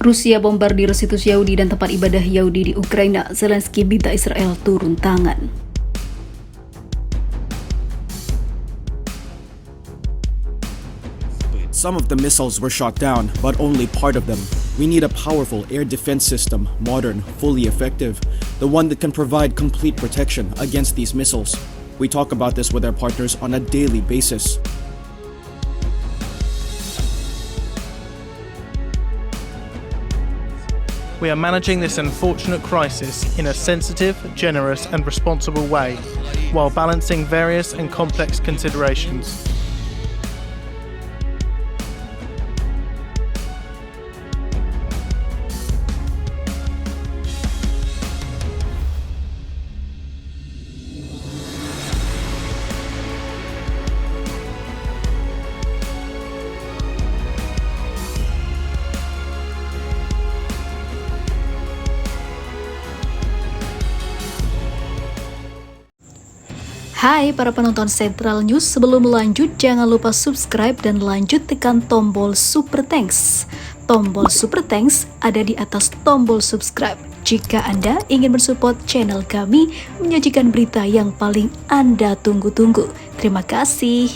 Rusia bombardir situs Yahudi dan tempat ibadah Yahudi di Ukraina. Zelensky minta Israel turun tangan. Some of the missiles were shot down, but only part of them. We need a powerful air defense system, modern, fully effective, the one that can provide complete protection against these missiles. We talk about this with our partners on a daily basis. We are managing this unfortunate crisis in a sensitive, generous and responsible way, while balancing various and complex considerations. Hai para penonton Central News, sebelum lanjut jangan lupa subscribe dan lanjut tekan tombol Super Thanks. Tombol Super Thanks ada di atas tombol subscribe. Jika Anda ingin mensupport channel kami menyajikan berita yang paling Anda tunggu-tunggu. Terima kasih.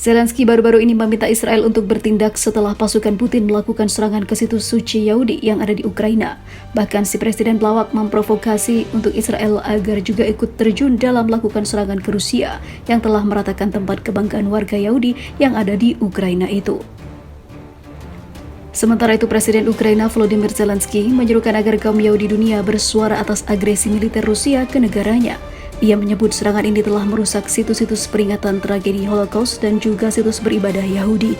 Zelensky baru-baru ini meminta Israel untuk bertindak setelah pasukan Putin melakukan serangan ke situs suci Yahudi yang ada di Ukraina. Bahkan si Presiden pelawak memprovokasi untuk Israel agar juga ikut terjun dalam melakukan serangan ke Rusia yang telah meratakan tempat kebanggaan warga Yahudi yang ada di Ukraina itu. Sementara itu, Presiden Ukraina Volodymyr Zelensky menyerukan agar kaum Yahudi dunia bersuara atas agresi militer Rusia ke negaranya. Ia menyebut serangan ini telah merusak situs-situs peringatan tragedi Holocaust dan juga situs beribadah Yahudi.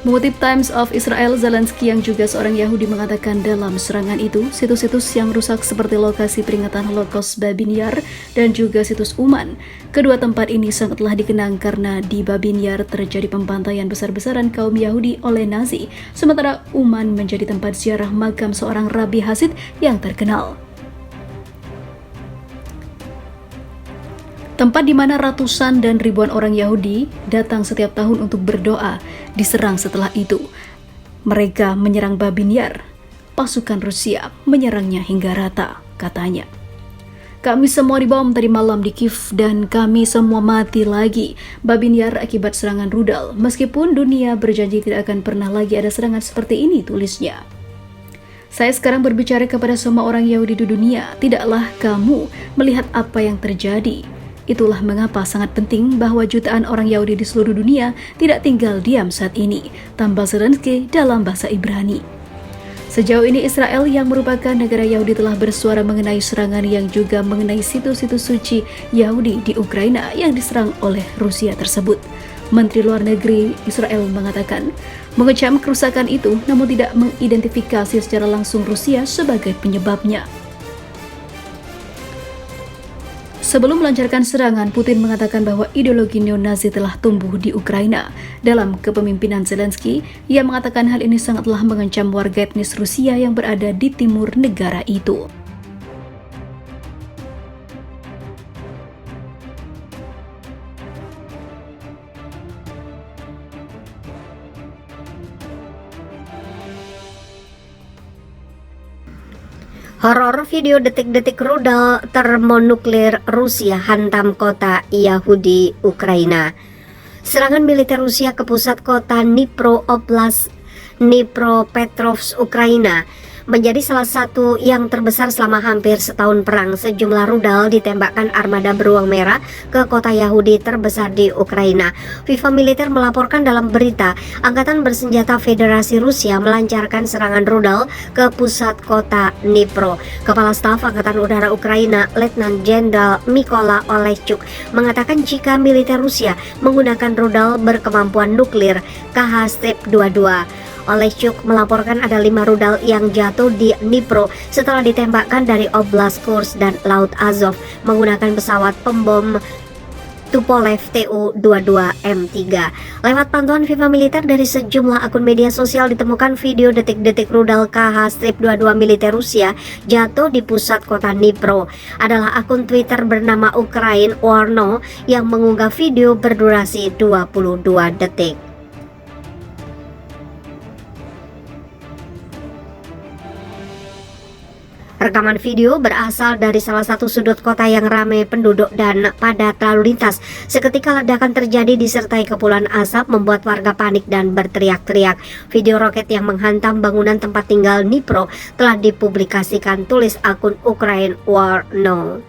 Mengutip Times of Israel, Zelensky yang juga seorang Yahudi mengatakan dalam serangan itu, situs-situs yang rusak seperti lokasi peringatan Holocaust Babin Yar dan juga situs Uman. Kedua tempat ini sangatlah dikenang karena di Babin Yar terjadi pembantaian besar-besaran kaum Yahudi oleh Nazi, sementara Uman menjadi tempat ziarah makam seorang Rabi Hasid yang terkenal. Tempat di mana ratusan dan ribuan orang Yahudi datang setiap tahun untuk berdoa diserang setelah itu. Mereka menyerang Babin Yar. Pasukan Rusia menyerangnya hingga rata, katanya. Kami semua dibom tadi malam di Kiev dan kami semua mati lagi. Babin Yar akibat serangan rudal. Meskipun dunia berjanji tidak akan pernah lagi ada serangan seperti ini, tulisnya. Saya sekarang berbicara kepada semua orang Yahudi di dunia. Tidaklah kamu melihat apa yang terjadi. Itulah mengapa sangat penting bahwa jutaan orang Yahudi di seluruh dunia tidak tinggal diam saat ini, tambah Zelensky dalam bahasa Ibrani. Sejauh ini Israel yang merupakan negara Yahudi telah bersuara mengenai serangan yang juga mengenai situs-situs suci Yahudi di Ukraina yang diserang oleh Rusia tersebut. Menteri Luar Negeri Israel mengatakan, mengecam kerusakan itu namun tidak mengidentifikasi secara langsung Rusia sebagai penyebabnya. Sebelum melancarkan serangan, Putin mengatakan bahwa ideologi neo-Nazi telah tumbuh di Ukraina. Dalam kepemimpinan Zelensky, ia mengatakan hal ini sangatlah mengancam warga etnis Rusia yang berada di timur negara itu. Horor video detik-detik rudal termonuklir Rusia hantam kota Yahudi Ukraina. Serangan militer Rusia ke pusat kota Dnipro Oblast, Dnipropetrovsk, Ukraina menjadi salah satu yang terbesar selama hampir setahun perang. Sejumlah rudal ditembakkan armada beruang merah ke kota Yahudi terbesar di Ukraina. FIFA Militer melaporkan dalam berita, Angkatan Bersenjata Federasi Rusia melancarkan serangan rudal ke pusat kota Dnipro. Kepala Staf Angkatan Udara Ukraina, Letnan Jenderal Mykola Oleshchuk, mengatakan jika militer Rusia menggunakan rudal berkemampuan nuklir KH-22. Oleshchuk melaporkan ada 5 rudal yang jatuh di Dnipro setelah ditembakkan dari Oblast Kursk dan Laut Azov menggunakan pesawat pembom Tupolev Tu-22M3. Lewat pantauan FIFA militer dari sejumlah akun media sosial ditemukan video detik-detik rudal KH-22 militer Rusia jatuh di pusat kota Dnipro. Adalah akun Twitter bernama Ukraine Warno yang mengunggah video berdurasi 22 detik. Rekaman video berasal dari salah satu sudut kota yang ramai penduduk dan padat lalu lintas. Seketika ledakan terjadi disertai kepulan asap membuat warga panik dan berteriak-teriak. Video roket yang menghantam bangunan tempat tinggal Dnipro telah dipublikasikan, tulis akun Ukraine War No.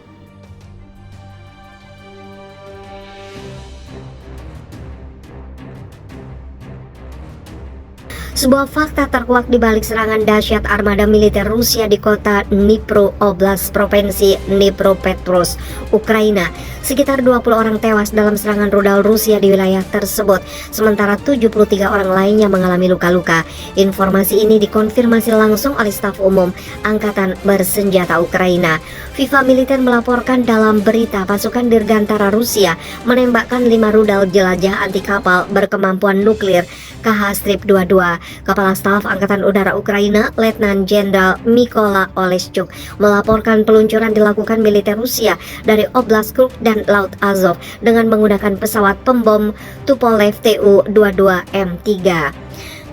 Sebuah fakta terkuak di balik serangan dahsyat armada militer Rusia di kota Dnipro Oblast, Provinsi Dnipropetrovsk, Ukraina. Sekitar 20 orang tewas dalam serangan rudal Rusia di wilayah tersebut, sementara 73 orang lainnya mengalami luka-luka. Informasi ini dikonfirmasi langsung oleh staf umum Angkatan Bersenjata Ukraina. FIFA militer melaporkan dalam berita pasukan dirgantara Rusia menembakkan 5 rudal jelajah anti kapal berkemampuan nuklir KH-22. Kepala Staf Angkatan Udara Ukraina, Letnan Jenderal Mykola Oleshchuk, melaporkan peluncuran dilakukan militer Rusia dari Oblast Kursk dan Laut Azov dengan menggunakan pesawat pembom Tupolev Tu-22M3.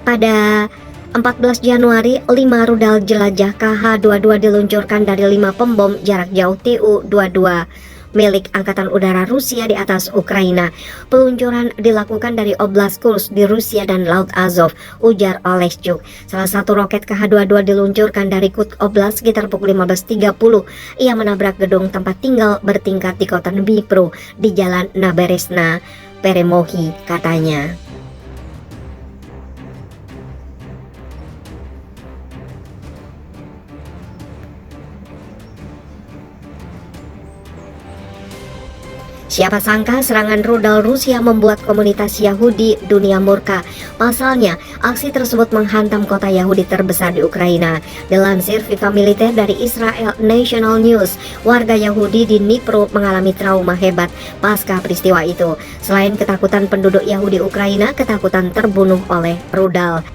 Pada 14 Januari, 5 rudal jelajah KH-22 diluncurkan dari 5 pembom jarak jauh Tu-22 milik Angkatan Udara Rusia di atas Ukraina. Peluncuran dilakukan dari Oblast Kursk di Rusia dan Laut Azov, ujar Oleshchuk. Salah satu roket KH-22 diluncurkan dari Kursk Oblast sekitar pukul 15.30. Ia menabrak gedung tempat tinggal bertingkat di kota Dnipro di Jalan Naberezhna Peremohi, katanya. Siapa sangka serangan rudal Rusia membuat komunitas Yahudi dunia murka. Pasalnya, aksi tersebut menghantam kota Yahudi terbesar di Ukraina. Dilansir FIFA militer dari Israel National News, warga Yahudi di Dnipro mengalami trauma hebat pasca peristiwa itu. Selain ketakutan penduduk Yahudi Ukraina, ketakutan terbunuh oleh rudal.